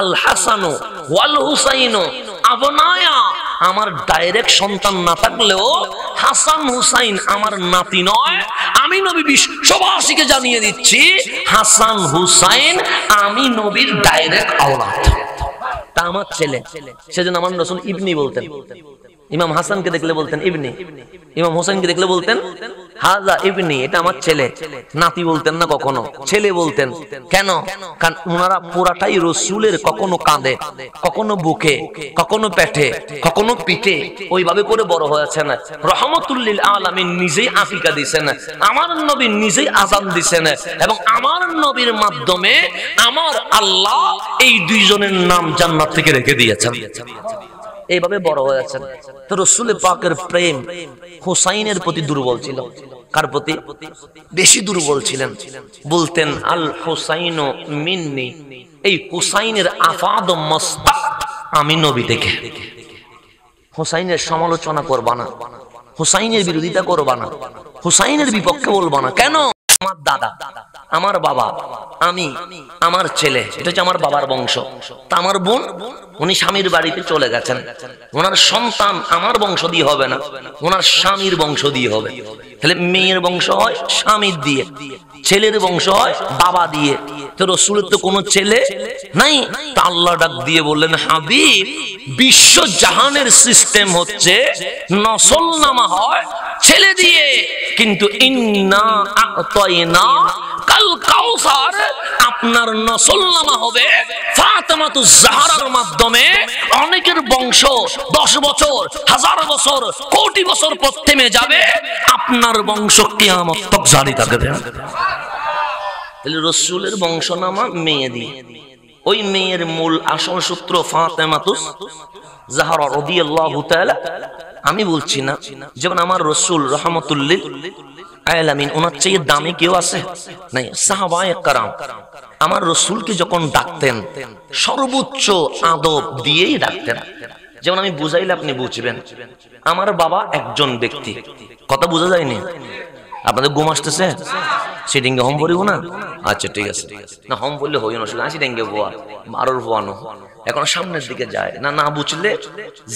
আল হাসানু ওয়াল হুসাইনু আবনায়া, আমার ডাইরেক্ট সন্তান না থাকলেও হাসান হুসাইন আমার নাতি নয়। আমি নবী বিশ্ববাসীকে জানিয়ে দিচ্ছি হাসান হুসাইন আমি নবীর ডাইরেক্ট আওলাদ, তা আমার ছেলে। সেজন্য আমার রাসূল ইবনি বলতেন। ইমাম হাসানকে দেখলে বলতেন ইবনি, ইমাম হোসেনকে দেখলে বলতেন হাজা ইবনি, এটা আমার ছেলে। নাতি বলতেন না, কখনো ছেলে বলতেন। কেন? কারণ ওনারা পুরাটাই রসুলের, কখনো কাঁধে, কখনো বুকে, কখনো পেটে, কখনো পিঠে, ওইভাবে করে বড় হয়েছেন। রহমতুল্লিল আলামিন নিজেই আকিকা দিয়েছেন, আমার নবী নিজেই আযান দিয়েছেন, এবং আমার নবীর মাধ্যমে আমার আল্লাহ এই দুইজনের নাম জান্নাত থেকে রেখে দিয়েছেন। এইভাবে বড় হয়েছেন। তো রাসূল পাকের প্রেম হুসাইনের প্রতি দুর্বল ছিল। কার প্রতি বেশি দুর্বল ছিলেন? বলতেন আল হুসাইনু মিন্নি, এই হুসাইনের আফাদ মাস্তাক আমি নবী থেকে। হুসাইনের সমালোচনা করবা না, হুসাইনের বিরোধিতা করবা না, হুসাইনের বিপক্ষে বলবা না। কেন? আমার দাদা, আমার বাবা, আমি, আমার ছেলে, এটা হচ্ছে আমার বাবার বংশ। তা আমার বোন উনি স্বামীর বাড়িতে চলে গেছেন, ওনার সন্তান আমার বংশ দিয়ে হবে না, ওনার স্বামীর বংশ দিয়ে হবে। তাহলে মেয়ের বংশ হয় স্বামীর দিয়ে, ছেলের বংশ হয় বাবা দিয়ে। তো রাসূলের তো কোনো ছেলে নাই। তা আল্লাহ ডাক দিয়ে বললেন হাবিব, বিশ্ব জাহানের সিস্টেম হচ্ছে নসল নামা হয় ছেলে দিয়ে, কিন্তু ইন্না আ'তাইনা কাল কাউসার আপনার নসল নামা হবে ফাতেমাতুজ জাহরার মাধ্যমে। অনেকের বংশ 10 বছর, 1000 বছর, কোটি বছর পর থেমে যাবে, আপনার বংশ কিয়ামত তক জারি থাকবে। তাহলে রাসূলের বংশনামা মেয়ে দিয়ে, ওই মেয়ের মূল আসল সূত্র ফাতেমাতুজ জাহরা রাদিয়াল্লাহু তাআলা। আমি বলছি না, যেমন আমার রাসূল রাহমাতুল লিল আলামিন, ওনার চেয়ে দামি কেউ আছে? নাই। সাহাবায়ে কেরাম আমার রাসূলকে যখন ডাকতেন সর্বোচ্চ আদব দিয়েই ডাকতেন। যেমন আমি বুঝাইলে আপনি বুঝবেন। আমার বাবা একজন ব্যক্তি, কথা বোঝা যায়নি? আপনাদের ঘুম আসতেছে? সিটিংয়ে হোম বলিব না? আচ্ছা ঠিক আছে, না হোম বললে হই না, শুধু সিটিংয়ে বোয়া আরোর বোয়ানো। এখন সামনের দিকে যায় না, না বুঝলে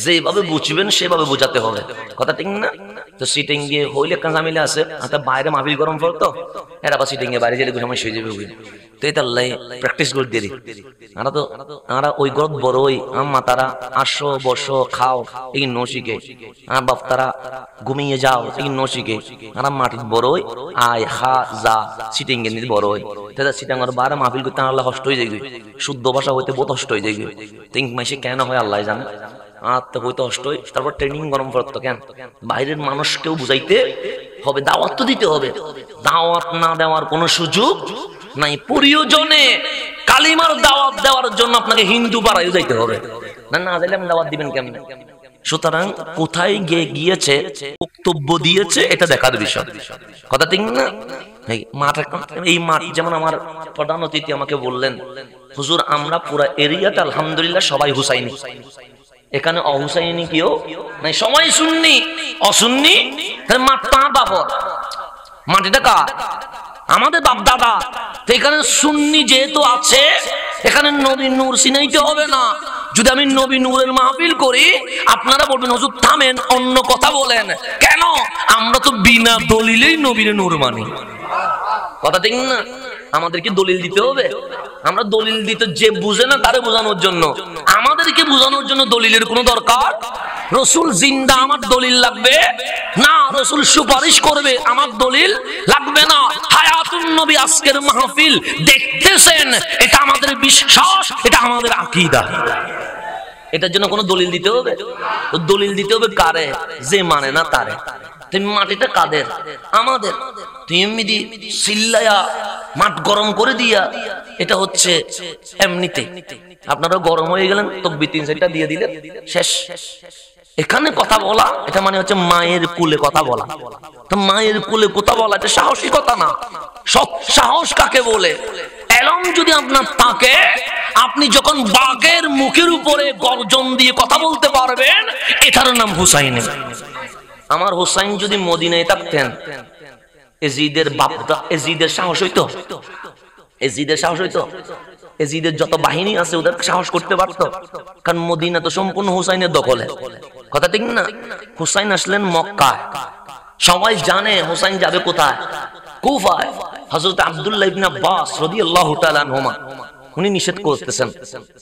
যেভাবে বুঝবেন সেভাবে বোঝাতে হবে, কথা ঠিক না? তো সিটিং গিয়ে হইলে একটা ঝামেলা আছে, বাইরে মাহফিল গরম পড়তো, এরা আবার সিটিং এ বাইরে গেলে সময় হয়ে যাবে। তো এটা প্র্যাকটিস করে দিয়ে আমরা ওই গরত বড়ই আম্মা তারা আসো বসো খাও এই নশিকে, আর বাপ তারা ঘুমিয়ে যাও এই নশিকে, আমরা মাটির বড়ই আয় হা যা সিটিং এ নিতে বড়ই দাদা সিটাং আর বারে মাহফিল করতে আল্লাহ কষ্ট হয়ে যাবে, শুদ্ধ ভাষা হইতে বহুত কষ্ট হয়ে যাবে। তিন মাসে কেন হয় আল্লাহ জানে, আর তো হইতে কষ্ট হয়। তারপর ট্রেনিং গরম পড়তো কেন, বাইরের মানুষকেও বুঝাইতে হবে, দাওয়াত তো দিতে হবে। দাওয়াত না দেওয়ার কোনো সুযোগ নাই। প্রিয়জনে কালিমার দাওয়াত দেওয়ার জন্য আপনাকে হিন্দু পাড়ায় যাইতে হবে, না না যাইলে আপনি দাওয়াত দিবেন কেমন? সুতরাং কোথায় গিয়েছে, বক্তব্য দিয়েছে, এটা দেখার বিষয়, কথা ঠিক না? এই মাঠ যেমন আমার প্রধান অতিথি আমাকে বললেন, হুজুর আমরা পুরা এরিয়াতে আলহামদুলিল্লাহ সবাই হুসাইনি, এখানে অহুসাইনি কেউ নাই, সবাই সুন্নি অসুন্নি। মাঠটা বাবর, মাটিটা কার? আমাদের বাপ দাদা। তো এখানে সুন্নি যেহেতু আছে, এখানে নবী নূর চিনাইতে হবে না। যদি আমি নবী নূরের মাহফিল করি আপনারা বলবেন হুজুর থামেন, অন্য কথা বলেন। কেন? আমরা তো বিনা দলিলেই নবীর নূর মানি, কথা ঠিক না? আমাদেরকে দলিল দিতে হবে? আমরা দলিল দিতে যে বুঝে না তারে বোঝানোর জন্য, আমাদেরকে বোঝানোর জন্য দলিলের কোনো দরকার? রাসূল জিন্দা আমার দলিল লাগবে না, রাসূল সুপারিশ করবে আমার দলিল লাগবে না। হায়াতুন নবী আজকের মাহফিল দেখতেছেন, এটা আমাদের বিশ্বাস, এটা আমাদের আকীদা। এটার জন্য কোনো দলিল দিতে হবে? দলিল দিতে হবে কারে? যে মানে না তারে। তুমি মাটিটা কাদের? আমাদের। তুমি সিল্লায়া মাঠ গরম করে দিয়া, এটা হচ্ছে এমনিতে আপনারা গরম হয়ে গেলেন, তকবীর 3-4টা দিয়ে দিলেন, শেষ। এখানে কথা বলা এটা মানে হচ্ছে মায়ের কুলে কথা বলা। তো মায়ের কুলে কথা বলা এটা সাহসী কথা না। সৎ সাহস কাকে বলে? এলম যদি আপনার থাকে, আপনি যখন বাঘের মুখের উপরে গর্জন দিয়ে কথা বলতে পারবেন, এটার নাম হুসাইন। আমার হুসাইন যদি মদিনায় থাকতেন, এজিদের বাপদা, এজিদের সাহস হইতো? এজিদের সাহস হইতো? এজিদের যত বাহিনী আছে ওদের সাহস করতে পারতো? কারণ মদিনা তো সম্পূর্ণ হুসাইনের দখলে, কথা ঠিক না? হুসাইন আসলেন মক্কায়, সবাই জানে হুসাইন যাবে কোথায়? কুফায়। হযরত আব্দুল্লাহ ইবনে আব্বাস রাদিয়াল্লাহু তাআলা আনহুমা উনি নিষেধ করতেছেন,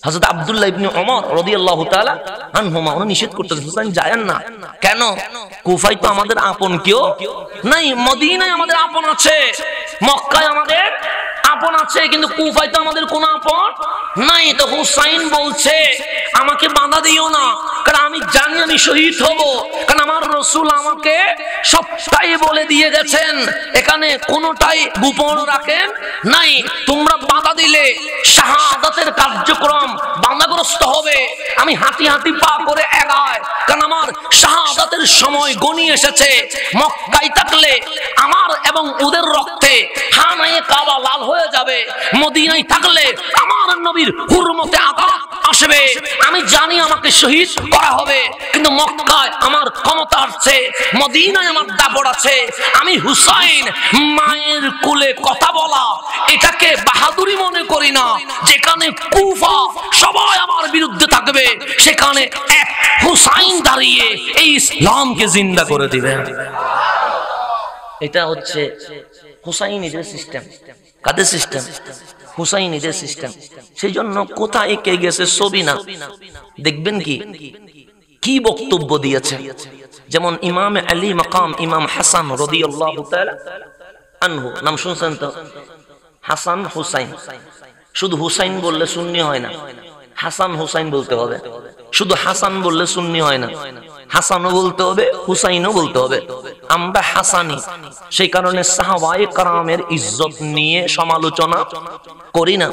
হযরত আব্দুল্লাহ ইবনে ওমর রাদিয়াল্লাহু তাআলা আনহুমা উনি নিষেধ করতেছেন, হুসাইন যায়েন না। কেন? কুফায় তো আমাদের আপন কেউ নাই, মদিনায় আমাদের আপন আছে, মক্কায় আমাদের আপন আছে, কিন্তু কুফায় তো আমাদের কোনো আপন নাই। তো হুসাইন বলছে আমাকে বাধা দিও না, কারণ আমি জানি আমি শহীদ হব, কারণ আমার রাসূল আমাকে সবটাই বলে দিয়ে গেছেন, এখানে কোনোটাই গোপন রাখেন নাই। তোমরা বাধা দিলে শাহাদাতের কার্যক্রম বাধাগ্রস্ত হবে। আমি হাঁটি হাঁটি পা করে এগায়, কারণ আমার শাহাদাতের সময় গনিয়ে এসেছে। মক্কায় থাকলে আমার এবং ওদের রক্তে হানায়ে কাবা লাল হয়ে যাবে, মদিনায় থাকলে আমার নবীর হুরমতে আঘাত আসবে। আমি জানি আমাকে শহীদ করা হবে, কিন্তু মক্কায় আমার ক্ষমতা আছে, মদিনায় আমার দাপট আছে। আমি হুসাইন মায়ের কোলে কথা বলা এটাকে বাহাদুরি মনে করি না। যেখানে কুফা সবাই আমার বিরুদ্ধে থাকবে, সেখানে এক হুসাইন দাঁড়িয়ে এই ইসলামকে জিন্দা করে দিবে। এটা হচ্ছে হুসাইনিদের সিস্টেম। কাদের সিস্টেম? হুসাইনিদের সিস্টেম। সেই জন্য কোথায় কে গেছে ছবি না, দেখবেন কি বক্তব্য দিয়েছে। যেমন ইমাম আলী মাকাম ইমাম হাসান রাদিয়াল্লাহু তাআলা আনহু, নাম শুনছেন তো? হাসান হুসাইন। শুধু হুসাইন বললে সুন্নি হয় না, হাসান হুসাইন বলতে হবে। শুধু হাসান বললে সুন্নি হয় না, হাসানও বলতে হবে, হুসাইনও বলতে হবে। আমরা হাসানি, সেই কারণে সাহাবায়ে কেরামের ইজ্জত নিয়ে সমালোচনা করি না।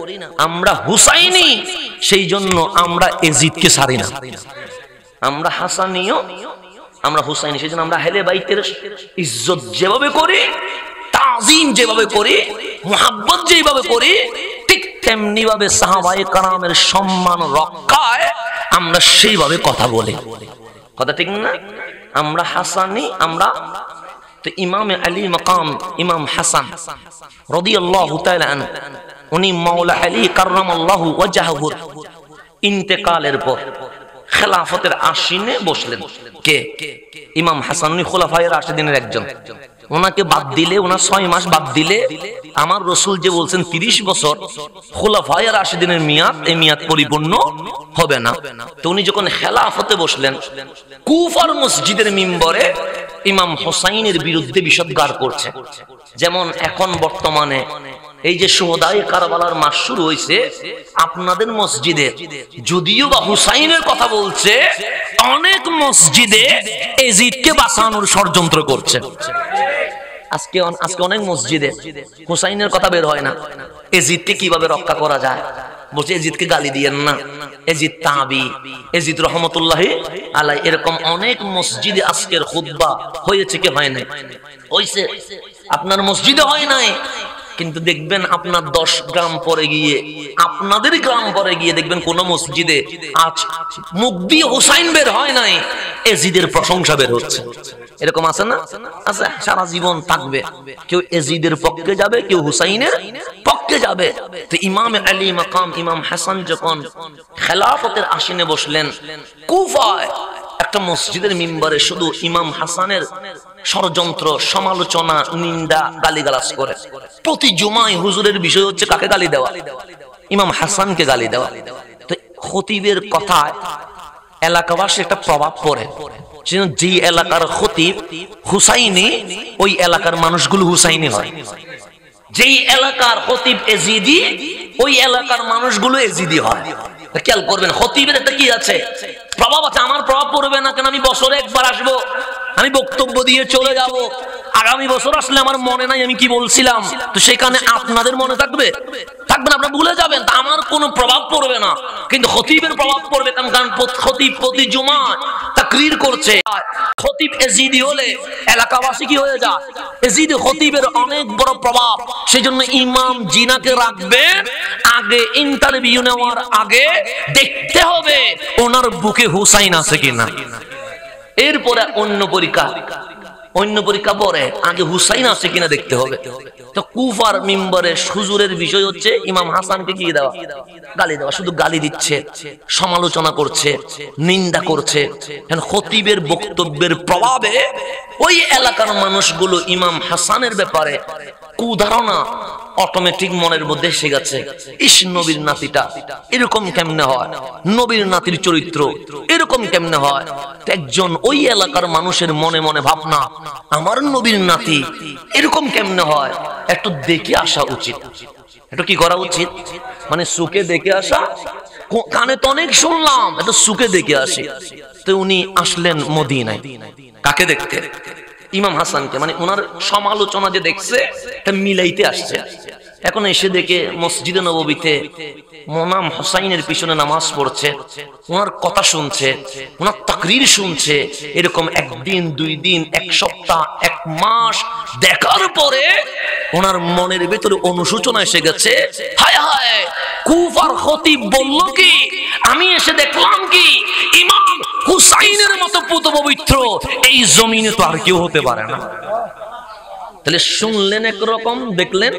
আমরা হুসাইনি, সেই জন্য আমরা এজিদকে ছাড়ি না। আমরা হাসানিও, আমরা হুসাইনি, সেই জন্য আমরা আহলে বাইতের ইজ্জত যেভাবে করি, তাজিম যেভাবে করি, মুহাব্বত যেভাবে করি, ঠিক তেমনি ভাবে সাহাবায়ে কেরামের সম্মান রক্ষায় আমরা সেইভাবে কথা বলি। কথা ঠিক না? আমরা হাসানি। আমরা তো ইমাম আলী মাকাম ইমাম হাসান রাদিয়াল্লাহু তাআলা আনহু, উনি মাওলা আলী কাররামাল্লাহু ওয়াজহাহু ইন্তেকালের পর খেলাফতের আসনে বসলেন। কে? ইমাম হাসান। উনি খোলাফায়ে রাশিদিনের একজন। ওনাকে বাদ দিলে, ওনার 6 মাস বাদ দিলে, আমার রাসূল যে বলছেন 30 বছর খোলাফায়ে রাশিদিনের মেয়াদ, এই মেয়াদ পরিপূর্ণ হবে না। তো উনি যখন খেলাফতে বসলেন, কুফার মসজিদের মিম্বরে ইমাম হুসাইনের বিরুদ্ধে বিষোদ্গার করছে। যেমন এখন বর্তমানে এই যে শুহাদায়ে কারবালার মাস শুরু হয়েছে, আপনাদের মসজিদে যদিও বা হুসাইনের কথা বলছে, অনেক মসজিদে এজিদকে বাঁচানোর ষড়যন্ত্র করছে। আজকে অনেক মসজিদে হুসাইনের কথা বের হয় না, এজিদকে কিভাবে রক্ষা করা যায় বলছে, এজিদকে গালি দিয়েন না, এজিদ তাবি, এজিদ রহমতুল্লাহি আলাই। এরকম অনেক মসজিদে আজকের খুতবা হয়েছে কি হয় নাই? হয়েছে। আপনার মসজিদে হয় নাই, কিন্তু দেখবেন আপনার 10 গ্রাম পরে গিয়ে, আপনাদের গ্রাম পরে গিয়ে দেখবেন কোন মসজিদে আজ মুখ দিয়ে হুসাইন বের হয় নাই, এজিদের প্রশংসা বের হচ্ছে। এরকম আছে না? আছে। সারা জীবন থাকবে, কেউ এজিদের পক্ষে যাবে, কেউ হুসাইনের পক্ষে যাবে। তো ইমাম আলী মাকাম ইমাম হাসান যখন খেলাফতের আসনে বসলেন, কুফায় একটা মসজিদের মিম্বরে শুধু ইমাম হাসানের ষড়যন্ত্র, সমালোচনা, নিন্দা, গালিগালাজ করে। প্রতি জুমায় হুজুরের বিষয় হচ্ছে কাকে গালি দেওয়া? ইমাম হাসানকে গালি দেওয়া। তো খতিবের কথায় এলাকাবাসী একটা প্রভাব পড়ে, যে এলাকার খতিব হুসাইনি, ওই এলাকার মানুষগুলো হুসাইনি হয়। যেই এলাকার খতিব এজিদি, ওই এলাকার মানুষগুলো এজিদি হয়। খেয়াল করবেন, খতিবের একটা কি আছে? প্রভাব আছে। আমার প্রভাব পড়বে না কেন? আমি বছরে একবার আসবো, আমি বক্তব্য দিয়ে চলে যাব। আগামী বছর আসলে আমার মনে নাই আমি কি বলছিলাম, তো সেখানে আপনাদের মনে থাকবে? থাকবে না, আপনারা ভুলে যাবেন। তা আমার কোনো প্রভাব পড়বে না, কিন্তু খতিবের প্রভাব পড়বে। কারণ খতিব প্রতি জুমায় তাকরীর করছে। খতিব এজিদি হলে এলাকাবাসী কি হয়ে যায়? এজিদি। খতিবের অনেক বড় প্রভাব। সেজন্য ইমাম জিনাকে রাখবেন, আগে ইন্টারভিউ নেওয়ার আগে দেখতে হবে ওনার বুকে হুসাইন আছে কিনা, এরপরে অন্য পরীক্ষা। অন্য পরীক্ষা পরে আগে হুসাইন আছে কিনা দেখতে হবে। তো কুফার মিম্বরে হুজুরের বিষয় হচ্ছে ইমাম হাসানকে কি দেওয়া, গালি দেওয়া, শুধু গালি দিচ্ছে, সমালোচনা করছে, নিন্দা করছে। খতিবের বক্তব্যের প্রভাবে ওই এলাকার মানুষগুলো ইমাম হাসানের ব্যাপারে কুধারণা অটোমেটিক মনের মধ্যে এসে গেছে। ইস, নবীর নাতিটা এরকম কেমনে হয়, নবীর নাতির চরিত্র এরকম কেমনে হয়। একজন ওই এলাকার মানুষের মনে মনে ভাবনা, আমার নবীর নাতি এরকম কেমনে হয়, একটু দেখে আসা উচিত। একটু কি করা উচিত, মানে সুখে দেখে আসা, কানে তো অনেক শুনলাম, একটু সুখে দেখে আসে। তো উনি আসলেন মদিনায়, কাকে দেখতে, ইমাম হাসানকে, মানে ওনার সমালোচনা যে দেখছে তা মিলাইতে আসছে। এখন এসে দেখে মসজিদে নববীতে ইমাম হুসাইনের পিছনে নামাজ পড়ছে, ওনার কথা শুনছে, ওনার তাকরীর শুনছে। এরকম একদিন, 2 দিন, 1 সপ্তাহ, 1 মাস দেখার পরে ওনার মনের ভিতরে অনুশোচনা এসে গেছে। হায় হায়, কুফার খতিব বলল কি, আমি এসে দেখলাম কি ইমাম হুসাইনের মতো পুত পবিত্র এই জমিনে তো আর কেউ হতে পারে না। তাহলে শুনলেন একরকম, দেখলেন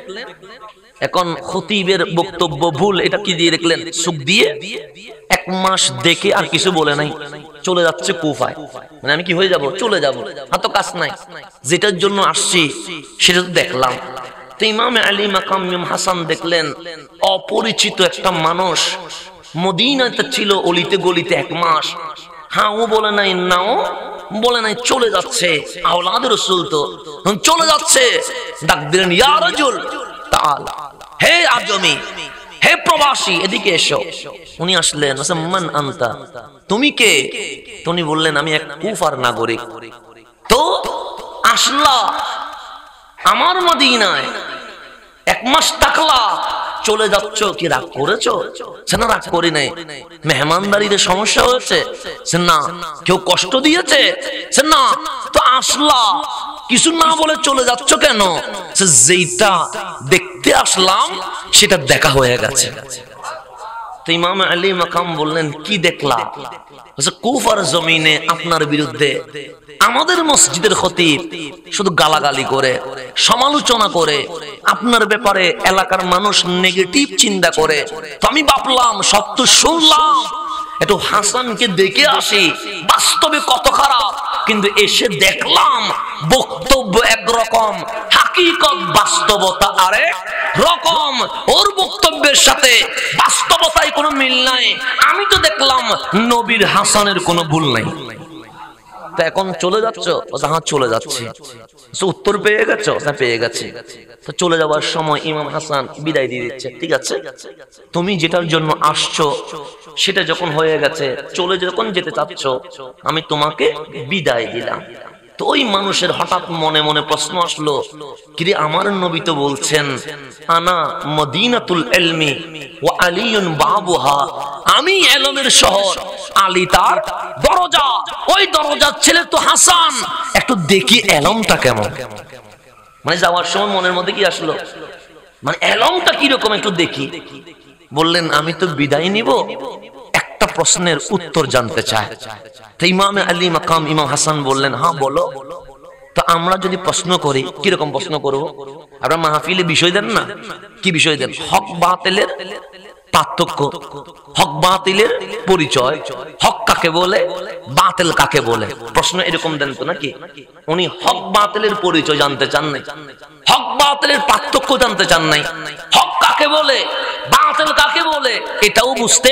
এখন খতিবের বক্তব্য ভুল, এটা কি দিয়ে দেখলেন, সুখ দিয়ে। 1 মাস দেখে আর কিছু বলে নাই, চলে যাচ্ছে কুফায়। মানে আমি কি হয়ে যাব, চলে যাব, আর তো কাজ নাই, যেটার জন্য আসছি সেটা তো দেখলাম। তো ইমাম আলী মাকাম ইমাম হাসান দেখলেন অপরিচিত একটা মানুষ মদিনাতে ছিল, অলিতে গলিতে 1 মাস, হ্যাঁ ও বলে নাই, নাও বলে নাই, চলে যাচ্ছে। আওলাদ রাসূল তো চলে যাচ্ছে। ডাক দিলেন, ইয়া রাজুল তাআল, হে আজমি, হে প্রবাসী, এদিকে এসো। উনি আসলেন, মান আনতা, তুমি কে? উনি বললেন, আমি এক কুফার নাগরিক। তো আসলা আমার মদিনায়, 1 মাস থাকলা, চলে যাচ্ছ, কি রাগ করেছো? না, রাগ করি নাই। মেহমানদারিতে সমস্যা হয়েছে? না। কেউ কষ্ট দিয়েছে? না। তো আসলা, কিছু না বলে চলে যাচ্ছ কেন? যেটা দেখতে আসলাম সেটা দেখা হয়ে গেছে। তো ইমাম আলী মাকাম বললেন, কি দেখলা? কুফার জমিনে আপনার বিরুদ্ধে আমাদের মসজিদের খতিব শুধু গালাগালি করে, সমালোচনা করে, আপনার ব্যাপারে এলাকার মানুষ নেগেটিভ চিন্তা করে। তো আমি ভাবলাম, সত্য শুনলাম, একটু হাসানকে দেখে আসি, বাস্তবে কত খারাপ। কিন্তু এসে দেখলাম বক্তব্য একরকম, হাকিকত বাস্তবতা আরেক রকম। ওর বক্তব্যের সাথে বাস্তবতায় কোনো মিল নাই। আমি তো দেখলাম নবীর হাসানের কোনো ভুল নাই। তো এখন চলে যাচ্ছ? হ্যাঁ চলে যাচ্ছি। উত্তর পেয়ে গেছো? হ্যাঁ পেয়ে গেছি। তো চলে যাওয়ার সময় ইমাম হাসান বিদায় দিয়ে দিচ্ছে, ঠিক আছে, তুমি যেটার জন্য আসছো সেটা যখন হয়ে গেছে, চলে যখন যেতে চাচ্ছ, আমি তোমাকে বিদায় দিলাম। তো ওই মানুষের হঠাৎ মনে মনে প্রশ্ন আসলো, কিরে আমার নবী তো বলছেন আনা মদিনাতুল ইলমি ওয়া আলিয়ুন বাবুহা, আমি ইলমের শহর, আলী তার দরজা, ওই দরজার ছেলে তো হাসান, একটু দেখি ইলমটা কেমন। মানে যাওয়ার সময় মনের মধ্যে কি আসলো, মানে ইলমটা কি রকম একটু দেখি। বললেন, আমি তো বিদায় নিব, একটা প্রশ্নের উত্তর জানতে চাই। তো ইমাম আলী মাকাম ইমাম হাসান বললেন, হ্যাঁ বলো। তো আমরা যদি প্রশ্ন করি, কিরকম প্রশ্ন করব? আপনারা মাহফিলে বিষয় দেন না, কি বিষয় দেন? হক বাতিলের পার্থক্য, হক বাতিলের পরিচয়, হক কাকে বলে, বাতিল কাকে বলে, প্রশ্ন এরকম দেন তো নাকি? উনি হক বাতিলের পরিচয় জানতে চান নাই, হক বাতিলের পার্থক্য জানতে চান নাই, হক কাকে বলে, বাতিল কাকে বলে এটাও বুঝতে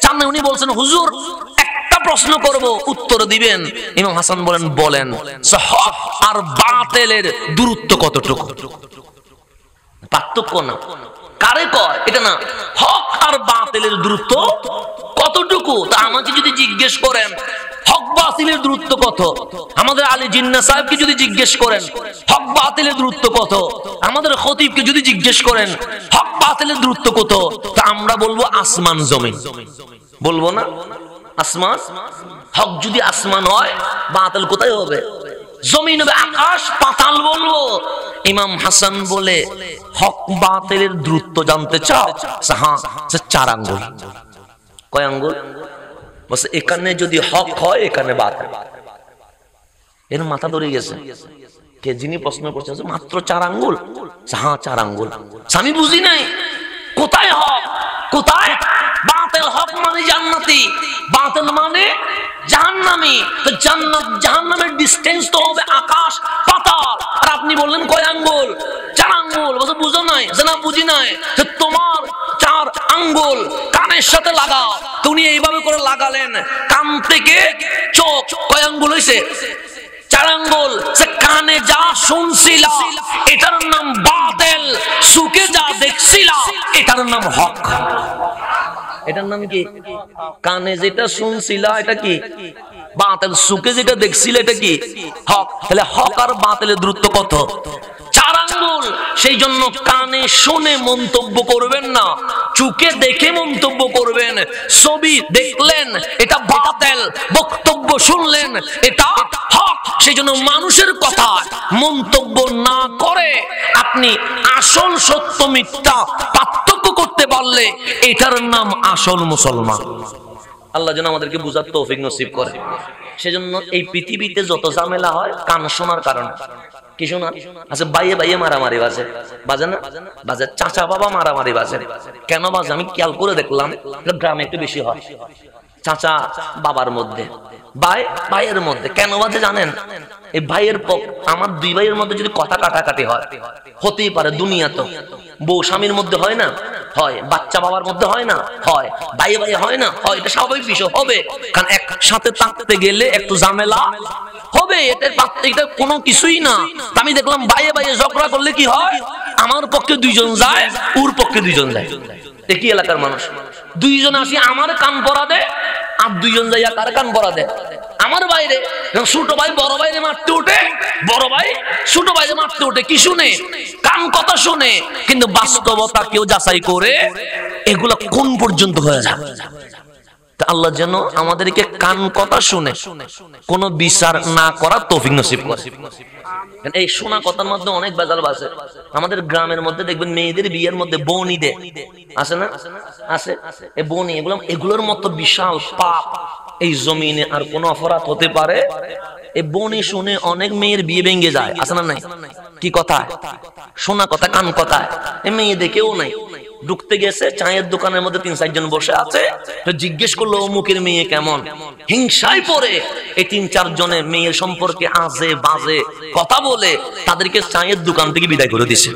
চান না। উনি বলছেন, হুজুর একটা প্রশ্ন করব, উত্তর দিবেন। ইমাম হাসান বলেন, বলেন, হক আর বাতিলের দূরত্ব কতটুকু? পার্থক্য না, কারে কয় এটা না, হক আর বাতিলের দূরত্ব কতটুকু। তা আমাকে যদি জিজ্ঞেস করেন হক বাতিলের দূরত্ব কত, আমাদের আলী জিন্না সাহেবকে যদি জিজ্ঞেস করেন হক বাতিলের দূরত্ব কত, আমাদের খতিবকে যদি জিজ্ঞেস করেন হক বাতিলের দূরত্ব কত, তা আমরা বলবো আসমান জমিন, বলবো না? আসমান, হক যদি আসমান হয়, বাতিল কোথায় হবে? জমিন হবে, আকাশ পাতাল বলবো। ইমাম হাসান বলে, হক বাতিলের দূরত্ব জানতে চাও? হ্যাঁ, 4 আঙ্গুল। কয় আঙ্গুল? বলছে, এখানে যদি হক হয়, এখানে বাতিল, এর মাথা ধরে গেছে। কে যিনি প্রশ্ন করছেন মাত্র 4 আঙ্গুল, হ্যাঁ 4 আঙ্গুল। আমি বুঝি নাই কোথায় হক কোথায় বাতিল। হক মানে জান্নাতি, বাতিল মানে জাহান্নামী। তো জান্নাত জাহান্নামের ডিসটেন্স তো হবে আকাশ পাতাল। আর আপনি বললেন কয় আঙ্গুল? 4 আঙ্গুল। বলছে বুঝো নাই? যে না বুঝি নাই। যে তোমার 4 আঙ্গুল কানের সাথে লাগাও। তো উনি এইভাবে করে লাগালেন কান থেকে চোখ। কয় আঙ্গুল হইছে? 4 আঙ্গুল। সে কানে যা শুনছিলা এটার নাম বাতিল, চোখে যা দেখছিলা এটার নাম হক। এটার নাম কি? কানে যেটা শুনছিলা এটা কি? বাতিল। চোখে যেটা দেখছিলা এটা কি? হক। তাহলে হক আর বাতিলের দূরত্ব কত? 4 আঙ্গুল। সেই জন্য কানে শুনে মন্তব্য করবেন না, চোখে দেখে মন্তব্য করবেন। ছবি দেখলেন এটা বাতিল, বক্তব্য শুনলেন এটা হক। সেই জন্য মানুষের কথা মন্তব্য না করে আপনি আসল সত্য মিথ্যা পার্থক্য করতে পারলে এটার নাম আসল মুসলমান। আল্লাহ যেন আমাদেরকে বুঝার তৌফিক নসিব করে। সেজন্য এই পৃথিবীতে যত ঝামেলা হয় কান শোনার কারণে। কি শোনা? আচ্ছা বাইয়ে বাইয়ে মারামারি বাজে, বাজে না? বাজে। চাচা বাবা মারামারি বাজে। কেন বাজে? আমি খেয়াল করে দেখলাম গ্রামে একটু বেশি হয়। চাচা বাবার মধ্যে, ভাই ভাইয়ের মধ্যে। কেন বাজে জানেন? এই ভাইয়ের আমার 2 ভাইয়ের মধ্যে যদি কথা কাটাকাটি হয়, হতেই পারে। দুনিয়া তো বউ স্বামীর মধ্যে হয় না? হয়। বাচ্চা বাবার মধ্যে হয় না? হয়। ভাই ভাই হয় না? হয়। এটা স্বাভাবিক বিষয় হবে, কারণ একসাথে থাকতে গেলে একটু ঝামেলা হবে। এটা কোনো কিছুই না। আমি দেখলাম ভাইয়ে ভাইয়ে ঝগড়া করলে কি হয়? আমার পক্ষে 2 জন যায়, ওর পক্ষে 2 জন যায়। একই এলাকার মানুষ 2 জন আসি আমার কান পরা দেয়, আর 2 জন যাইয়া কার কান পরা দেয়? আমার বাইরে। ছোট ভাই বড় ভাইরে মারতে ওঠে, বড় ভাই ছোট ভাইরে মারতে ওঠে। কি শুনে? কান কথা শুনে। কিন্তু বাস্তবতা কেউ যাচাই করে এগুলা কোন পর্যন্ত হয়ে যায়। আল্লাহ যেন আমাদেরকে কান কথা শুনে কোনো বিচার না করার তৌফিক নসিব করে। এই শোনা কথার মধ্যে অনেক ভেজাল আছে। আমাদের গ্রামের মধ্যে দেখবেন মেয়েদের বিয়ের মধ্যে বনি দে আছে না? আছে। এই বনি এগুলোর মতো বিশাল পাপ এই জমিনে আর কোন অপরাধ হতে পারে? এই বনি শুনে অনেক মেয়ের বিয়ে ভেঙে যায়। আছে না? নাই? কি কথা? শোনা কথা, কান কথা। এই মেয়ে দেখেও নাই, ঢুকতে গেছে চায়ের দোকানের মধ্যে 3-4 জন বসে আছে। তো জিজ্ঞেস করলো অমুকের মেয়ে কেমন? হিংসায় পড়ে এই 3-4 জনের মেয়ের সম্পর্কে আজে বাজে কথা বলে তাদেরকে চায়ের দোকান থেকে বিদায় করে দিছে।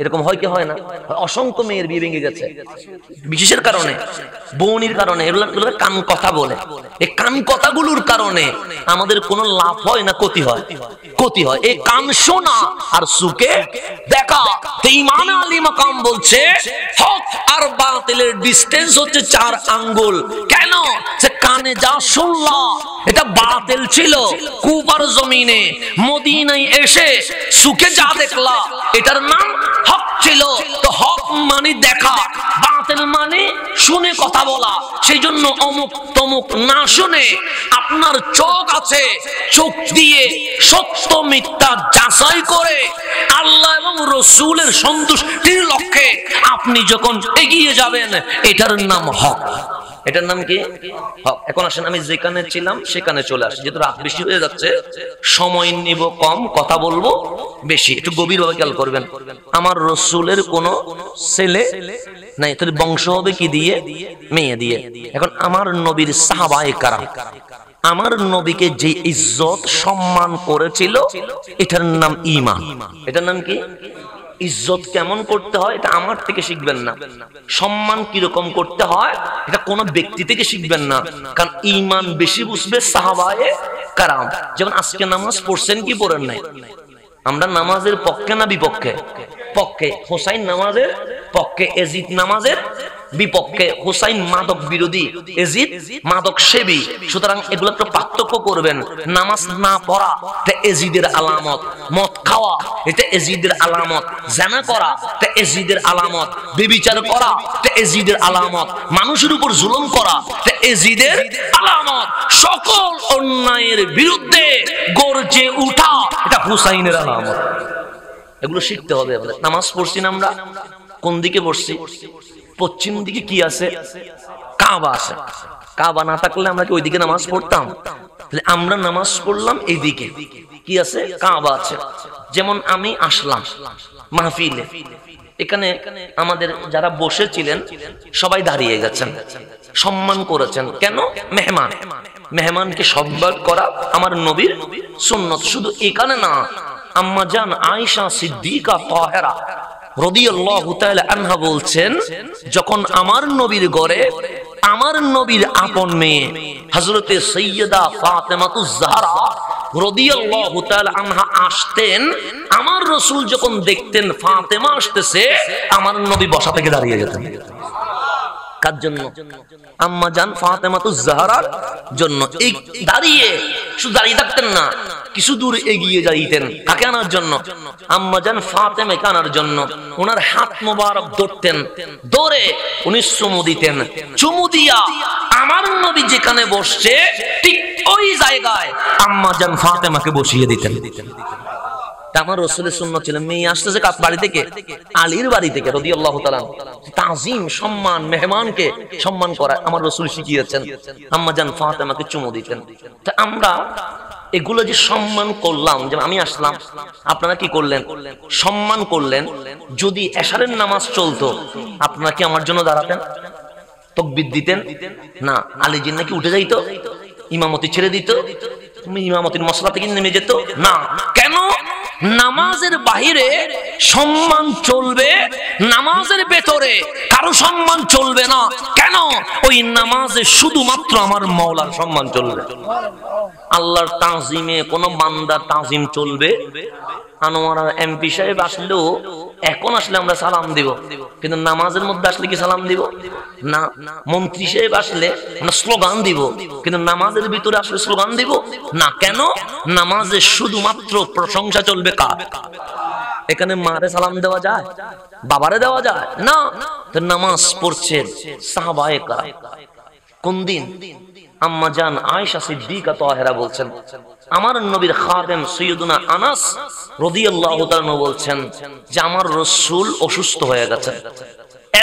এরকম হয় কি হয় না? অসংখ্য মেয়ের বিয়ে ভেঙে গেছে বিশেষের কারণে, বউনির কারণে। এগুলো কান কথা বলে। এই কান কথাগুলোর কারণে আমাদের কোনো লাভ হয় না ক্ষতি হয়? ক্ষতি হয়। এই কান শোনা আর চোখে দেখা। ইমাম আলী মাকাম বলছে হক আর বাতিলের ডিসটেন্স হচ্ছে 4 আঙ্গুল। কেন? যে কানে যা শুনলা এটা বাতিল ছিল কুফার জমিনে, মদিনায় এসে চোখে যা দেখলা এটার নাম হক ছিল। তো হক মানে দেখা, বাতিল মানে শুনে কথা বলা। সেই জন্য অমুক তমুক না শুনে আপনার চোখ আছে, চোখ দিয়ে সত্য মিথ্যা যাচাই করে আল্লাহ এবং রাসূলের সন্তুষ্টির লক্ষ্যে আপনি যখন এগিয়ে যাবেন এটার নাম হক। এটার নাম কি? হক। এখন আসেন আমি যেখানে ছিলাম সেখানে চলে আসি, যেহেতু রাত বেশি হয়ে যাচ্ছে, সময় নিব কম, কথা বলবো বেশি। একটু গভীরভাবে খেয়াল করবেন। আমার রাসূলের কোনো ছেলে নাই, তাহলে বংশ হবে কি দিয়ে? মেয়ে দিয়ে। এখন আমার নবীর সাহাবায়ে কেরাম আমার নবীকে যে ইজ্জত সম্মান করেছিল এটার নাম ঈমান। এটার নাম কি? ইজ্জত কেমন করতে হয় এটা আমার থেকে শিখবেন না। সম্মান কিরকম করতে হয় এটা কোন ব্যক্তি থেকে শিখবেন না, কারণ ঈমান বেশি বুঝবে সাহাবায়ে কেরাম। যেমন আজকে নামাজ পড়ছেন কি পড়েন নাই? আমরা নামাজের পক্ষে না বিপক্ষে? পক্ষে। হোসাইন নামাজের পক্ষে, এজিদ নামাজের বিপক্ষে। হোসাইন মাদক বিরোধী, এজিদ মাদক সেবী। সুতরাং এগুলো একটু পার্থক্য করবেন। নামাজ না পড়া এটা এজিদের আলামত, মদ খাওয়া এটা এজিদের আলামত, জানা করা এটা এজিদের আলামত, ব্যভিচার করা এটা এজিদের আলামত, মানুষের উপর জুলুম করা এটা এজিদের আলামত। সকল অন্যায়ের বিরুদ্ধে গর্জে উঠা এটা হুসাইনের আলামত। এগুলো শিখতে হবে আমাদের। নামাজ পড়ছি না আমরা? কোন দিকে পড়ছি? পশ্চিম দিকে কি আছে? কাবা আছে, কাবা না থাকলে আমরা কি ওইদিকে নামাজ পড়তাম? আমরা নামাজ পড়লাম এইদিকে, কি আছে? কাবা আছে। যেমন আমি আসলাম মাহফিলে, এখানে আমাদের যারা বসেছিলেন সবাই দাঁড়িয়ে গেছেন, সম্মান করেছেন। কেন? মেহমান, মেহমানকে সম্মান করা আমার নবীর সুন্নত। শুধু এখানে না, আম্মা জান আয়েশা সিদ্দিকা তাহেরা রাদিয়াল্লাহু তাআলা আনহা বলছেন, যখন আমার নবীর ঘরে আমার নবীর আপন মেয়ে হযরতে সাইয়্যিদা ফাতেমাতুজ জাহরা রাদিয়াল্লাহু তাআলা আনহা আসতেন, আমার রাসূল যখন দেখতেন ফাতেমা আসতেছে, আমার নবী বসা থেকে দাঁড়িয়ে যেতেন। কার জন্য? আম্মা জান ফাতেমাতুজ জাহরার জন্য। এই দাঁড়িয়ে শুধু দাঁড়িয়ে থাকতেন না, কিছু দূর এগিয়ে যাইতেন। কাকে আনার জন্য? আম্মা জান ফাতেমাকে আনার জন্য। ওনার হাত মোবারক ধরতেন, ধরে উনি চুমু দিতেন। চুমু দিয়া আমার নবী যেখানে বসছে ঠিক ওই জায়গায় আম্মা জান ফাতেমাকে বসিয়ে দিতেন। আমার রাসূলের সুন্নাত ছিল, মেয়ে আসতেছে কার বাড়ি থেকে? আলীর বাড়ি থেকে রাদিয়াল্লাহু তাআলা। তাজিম, সম্মান, মেহমানকে সম্মান করা আমার রাসূল শিখিয়েছেন। আম্মা জান ফাতেমাকে চুমু দিতেন। তা আমরা এগুলো যে সম্মান করলাম, যে আমি আসলাম, আপনারা কি করলেন? সম্মান করলেন। যদি এশারের নামাজ চলতো, আপনারা কি আমার জন্য দাঁড়াতেন? তাকবীর দিতেন না? আলী জিন নাকি উঠে যাইতো, ইমামতি ছেড়ে দিত, ইমামতির মসলা থেকে নেমে যেত না? কেন? নামাজের বাহিরে সম্মান চলবে, নামাজের ভেতরে কারো সম্মান চলবে না। কেন? ওই নামাজে শুধুমাত্র আমার মাওলার সম্মান চলবে। আল্লাহর তাজিমে কোন বান্দার তাজিম চলবে? আনোয়ারা এমপি সাহেব আসলেও, এখন আসলে আমরা সালাম দিব, কিন্তু নামাজের মধ্যে আসলে কি সালাম দিব না? মন্ত্রী সাহেব আসলে আমরা স্লোগান দিব, কিন্তু নামাজের ভিতরে আসলে স্লোগান দিব না। কেন? নামাজে শুধুমাত্র প্রশংসা চলবে কার? এখানে মারে সালাম দেওয়া যায়, বাবারে দেওয়া যায় না। তো নামাজ পড়ছেন সাহাবায়ে কেরাম। কোন দিন? আম্মা জান আয়েশা সিদ্দিকা তাহেরা বলছেন, আমার নবীর খাদেম সৈয়দুনা আনাস রাদিয়াল্লাহু তাআলা বলছেন যে আমার রাসূল অসুস্থ হয়ে গেছেন।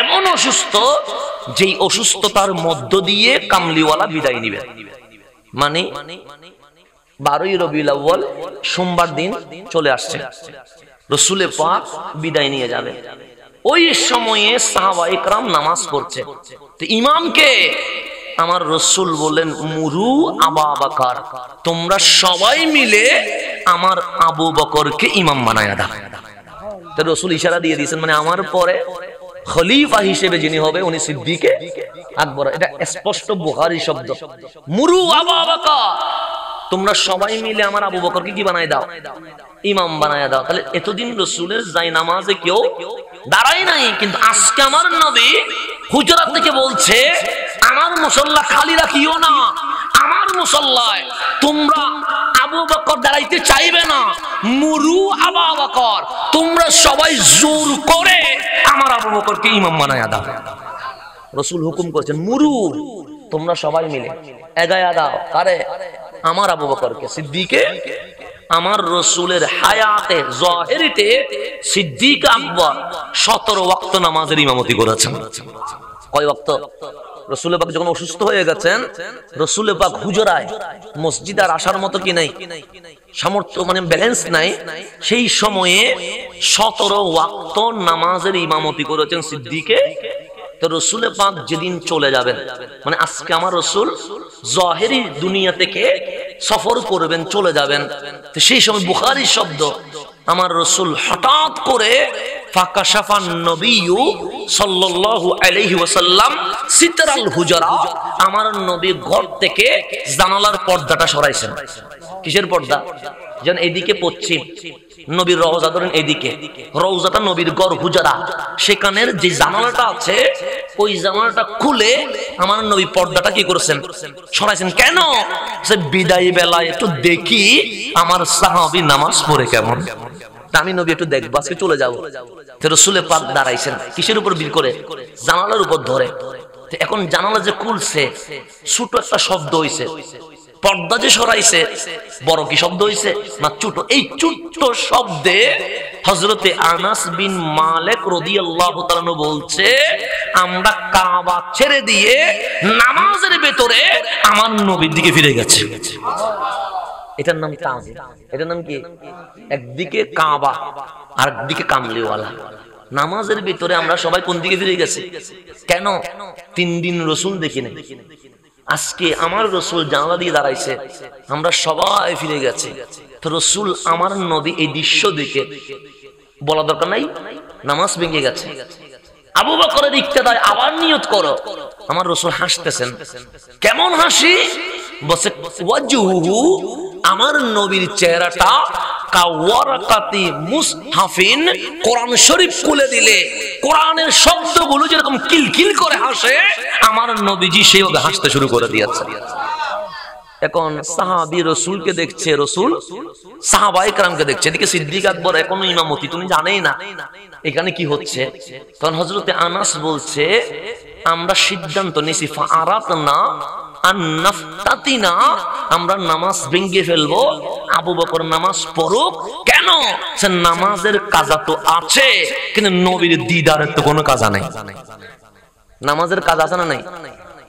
এমন অসুস্থ যেই অসুস্থতার মধ্য দিয়ে কামলিওয়ালা বিদায় নিবে। মানে 12ই রবিউল আউয়াল সোমবার দিন চলে আসছে, রাসূলে পাক বিদায় নিয়ে যাবে। ওই সময়ে সাহাবায়ে কেরাম নামাজ পড়ছে। তো ইমামকে আমার রাসূল বলেন, মুরু আবু বকর, তোমরা সবাই মিলে আমার আবু বকরকে ইমাম বানায়া দাও। তো রাসূল ইশারা দিয়ে দিয়েছেন, মানে আমার পরে খলিফা হিসেবে যিনি হবে উনি সিদ্দিকে আকবর। এটা স্পষ্ট বুখারী শব্দ, মুরু আবু বকর, তোমরা সবাই মিলে আমার আবু বকরকে কি বানায় দাও? ইমাম বানায়া দাও। তাহলে এতদিন রাসূলের যাই নামাজে কেউ দাঁড়ায় নাই, কিন্তু আজকে আমার নবী হুজরাত থেকে বলছে, আমার মুসল্লা খালি রাখিও না, আমার মুসল্লায় তোমরা আবু বকর দাঁড়াইতে চাইবে না, মুরু আবু বকর, তোমরা সবাই জোর করে আমার আবু বকরকে ইমাম বানায়া দাও। রাসূল হুকুম করেছেন, মুরু, তোমরা সবাই মিলে এগায়া দাও। কারে? আমার আবু বকরকে, সিদ্দিকে। আমার রাসূলের হায়াতে জাহেরিতে সিদ্দিক আকবর 17 ওয়াক্ত নামাজের ইমামতি করেছেন। কয় ওয়াক্ত? রাসূল পাক যখন অসুস্থ হয়ে গেছেন, রাসূল পাক হুজরায় মসজিদ আর আসার মতো কি নাই, সামর্থ্য, মানে ব্যালেন্স নাই। সেই সময়ে 17 ওয়াক্ত নামাজের ইমামতি করেছেন সিদ্দিকে। তো রাসূল পাক যেদিন চলে যাবেন, মানে আজকে আমার রাসূল জাহেরি দুনিয়া থেকে সফর করবেন, চলে যাবেন। তো সেই সময় বুখারী শব্দ, আমার রাসূল হঠাৎ করে ফাকাশাফান নবিয়্যু সাল্লাল্লাহু আলাইহি ওয়াসাল্লাম সিতরাল হুজরা, আমার নবী ঘর থেকে জানালার পর্দাটা সরাইছেন। কিসের পর্দা? যেন এদিকে পশ্চিম, নবীর রওজা ধরেন এদিকে, রওজাটা নবীর ঘর হুজরা, সেখানের যে জানালাটা আছে ওই জানালাটা খুলে আমার নবী পর্দাটা কি করেছেন? সরাইছেন। কেন? সে বিদায় বেলায় একটু দেখি আমার সাহাবী নামাজ পড়ে কেমন, আমি নবী একটু দেখবো, আজকে চলে যাবো। রাসূলে পাক দাঁড়াইছেন কিসের উপর ভিড় করে? জানালার উপর ধরে। এখন জানালা যে খুলছে, ছোট একটা শব্দ হইছে, পর্দা যে সরাইছে বড় কি শব্দ হইছে না ছোট? এই ছোট্ট শব্দে হযরতে আনাস বিন মালিক রাদিয়াল্লাহু তাআলা বলছে, আমরা কাবা ছেড়ে দিয়ে নামাজের ভেতরে আমার নবীর দিকে ফিরে গেছি। এটার নাম তাজিম। এটার নাম কি? একদিকে কাবা আর একদিকে কামলিওয়ালা। নামাজের ভিতরে আমরা সবাই কোন দিকে ফিরে গেছি? কেন? 3 দিন রাসূল দেখি নাই, আজকে আমার রাসূল জানালা দিয়ে দাঁড়াইছে, আমরা সবাই ফিরে গেছি। তো রাসূল আমার নবী এই দৃশ্য দেখে বলা দরকার নাই নামাজ ভেঙে গেছে। আবু বকরের ইক্তেদায় আবার নিয়ত করো। আমার রাসূল হাসতেছেন, কেমন হাসি? বসে ওয়াজহুহু, আমার নবীর চেহারাটা কাওয়ারাকাতি মুসহাফিন, কোরআন শরীফ খুলে দিলে কোরআনের শব্দগুলো যেরকম কিলকিল করে হাসে, আমার নবীজি সেইভাবে হাসতে শুরু করে দিয়েছে। এখন সাহাবী রাসূলকে দেখছে, রাসূল সাহাবায়ে কেরামকে দেখছে, এদিকে সিদ্দিক আকবর এখনো ইমামতি, তুমি জানেই না এখানে কি হচ্ছে। তখন হযরতে আনাস বলছে, আমরা সিদ্ধান্ত নিয়েছি ফাআরাতনা আন্নাফতাতিনা, আমরা নামাজ ভেঙে ফেলবো, আবু বকর নামাজ পড়ুক। কেন? সে নামাজের কাজা তো আছে, কিন্তু নবীর দিদারের তো কোনো কাজা নাই। নামাজের কাজ আছে না নাই?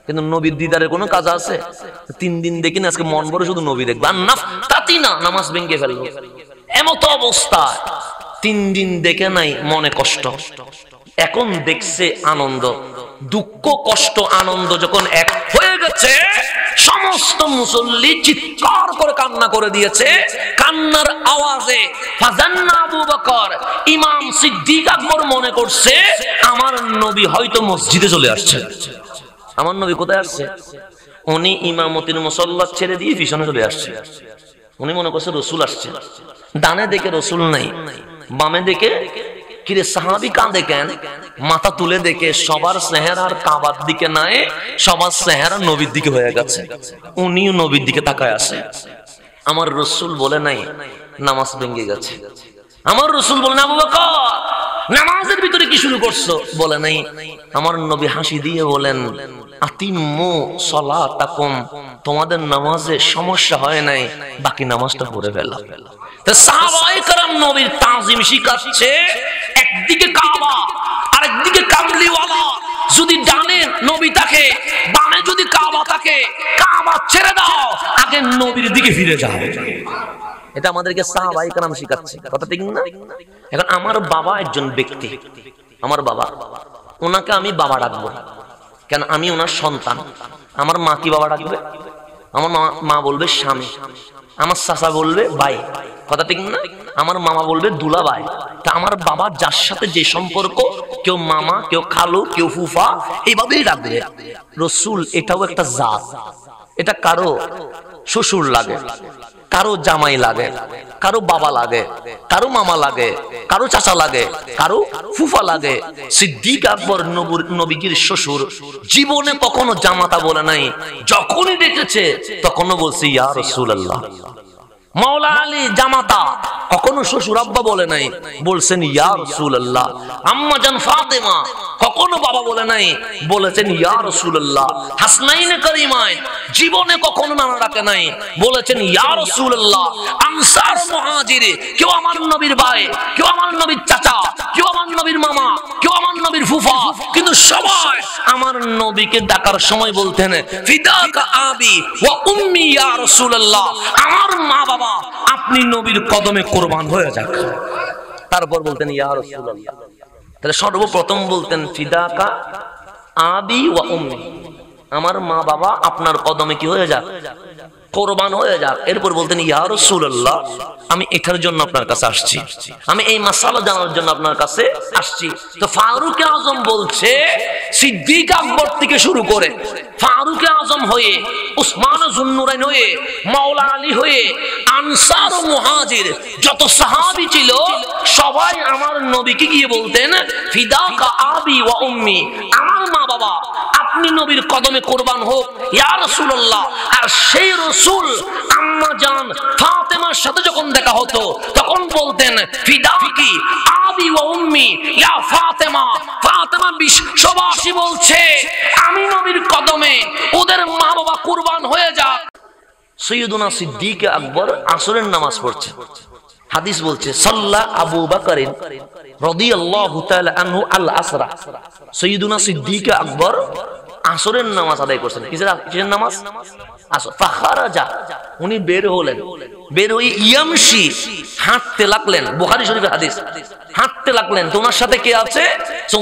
কিন্তু নবীর দিদারের কোনো কাজ আছে? 3 দিন দেখিনি, আজকে মন ভরে শুধু নবী দেখবে। আন্নাফতাতিনা, নামাজ ভেঙে ফেলবো। এমত অবস্থা 3 দিন দেখে নাই, মনে কষ্ট। এখন দেখছে আনন্দ। দুঃখ কষ্ট আনন্দ যখন এক হয়ে গেছে, সমস্ত মুসল্লি চিৎকার করে কান্না করে দিয়েছে। কান্নার আওয়াজে ফাজান্না আবু বকর, ইমাম সিদ্দিক আকবর মনে করছে আমার নবী হয়তো মসজিদে চলে আসছে। আমার নবী কোথায় আসছে? উনি ইমামতির মুসল্লা ছেড়ে দিয়ে পিছনে চলে আসছে। উনি মনে করছে রাসূল আসছে। ডানে দেখে রাসূল নাই, বামে দেখে কিরে সাহাবী কাঁদে কেন? মাথা তুলে দেখে সবার চেহারা আর কাবার দিকে নাই, সবার চেহারা নবীর দিকে হয়ে গেছে। উনিও নবীর দিকে তাকায় আছে। আমার রাসূল বলে নাই নামাজ ভেঙে গেছে। আমার রাসূল বলে না, আবু বকর নামাজের ভিতরে কি শুরু করছো? বলে নাই। আমার নবী হাসি দিয়ে বলেন, আতিম্মু সালাতাকুম, তোমাদের নামাজে সমস্যা হয় নাই, বাকি নামাজটা পড়ে ফেলা। তো সাহাবায়ে কেরাম নবীর তাজিম শিখাচ্ছে। একদিকে কাবা আর একদিকে কামলিওয়ালা। যদি ডানে নবী থাকে, বামে যদি কাবা থাকে, কাবা ছেড়ে দাও, আগে নবীর দিকে ফিরে যাও। এটা আমাদেরকে সাহাবায়ে কেরাম শিখাচ্ছে, কথা ঠিক না? এখন আমার বাবা একজন ব্যক্তি, আমার বাবা, ওনাকে আমি বাবা ডাকবো কেন? আমি ওনার সন্তান। আমার মা কি বাবা ডাকবে? আমার মা বলবে স্বামী, আমার চাচা বলবে ভাই, কথা ঠিক না? আমার মামা বলবে দুলা ভাই। তা আমার বাবা যার সাথে যে সম্পর্ক, কেউ মামা, কেউ খালু, কেউ ফুফা, এইভাবেই ডাকবে। রাসূল এটাও একটা জাত। এটা কারো শ্বশুর লাগে, কারো জামাই লাগে, কারো বাবা লাগে, কারো মামা লাগে, কারো চাচা লাগে, কারো ফুফা লাগে। সিদ্দিক আকবর নবীজির শ্বশুর, জীবনে কখনো জামাতা বলে নাই, যখনই দেখেছে তখনও বলছে ইয়া রাসূলুল্লাহ। মাওলা আলী জামাতা, কখনো শ্বশুর আব্বা বলে নাই, বলছেন ইয়া রাসূলুল্লাহ। আম্মা জান ফাতেমা কখনো বাবা বলে নাই, বলেছেন ইয়া রাসূলুল্লাহ। হাসনাইন করিমাইন জীবনে কখনো নানা ডাকে নাই, বলেছেন ইয়া রাসূলুল্লাহ। আনসার মুহাজির, কেউ আমার নবীর ভাই, কেউ আমার নবীর চাচা, কেউ আমার নবীর মামা, কেউ আমার নবীর ফুফা, কিন্তু সবাই আমার নবীকে ডাকার সময় বলতেন ফিদাকা আবি ওয়া উম্মি ইয়া রাসূলুল্লাহ, আমার মা বাবা আপনি নবীর কদমে কুরবান হয়ে যাক। তারপর বলতেন ইয়া রাসূলুল্লাহ। তাহলে সর্বপ্রথম বলতেন ফিদাকা আবি ওয়া উম্মি, আমার মা বাবা আপনার কদমে কি হয়ে যাক, কোরবান হয়ে যাক। এরপর বলতেন ইয়া রাসূলুল্লাহ, আমি এটার জন্য আপনার কাছে আসছি, আমি এই মাসালা জানার জন্য আপনার কাছে আসছি। তো ফারুক আজম বলছে, সিদ্দিক আকবর থেকে শুরু করে ফারুক আজম হয়ে, উসমান যুন্নুরাইন হয়ে, মাওলা আলী হয়ে, আনসার ও মুহাজির যত সাহাবী ছিল, সবাই আমার নবীকে গিয়ে বলতেন ফিদাকা আবি ওয়া উম্মি, আমার মা বাবা আপনি নবীর কদমে কুরবান হোক ইয়া রাসূলুল্লাহ। আর সেই রাসূল আম্মা জান ফাতেমার সাথে যখন দেখা হতো, তখন বলতেন ফিদাকি আবি ওয়া উম্মি ইয়া ফাতেমা। ফাতেমা বিশ্ববাসী বলছে আমি নবীর কদমে ওদের মা বাবা কুরবান হয়ে যাক। সৈয়দুনা সিদ্দিক আকবর আসরের নামাজ পড়ছে। হাদিস বলছে সাল্লা আবু বকরিন রাদিয়াল্লাহু তাআলা আনহু আল আসরা, সৈয়দুনা সিদ্দিক আকবর আসরের নামাজ আদায় করছেন। কিসের নামাজ? আসর। ফাখারাজা, উনি বের হলেন, বের হয়ে ইয়ামশি, হাঁটতে লাগলেন। বুখারী শরীফের হাদিস। হাঁটতে লাগলেন। তো ওনার সাথে কে আছে?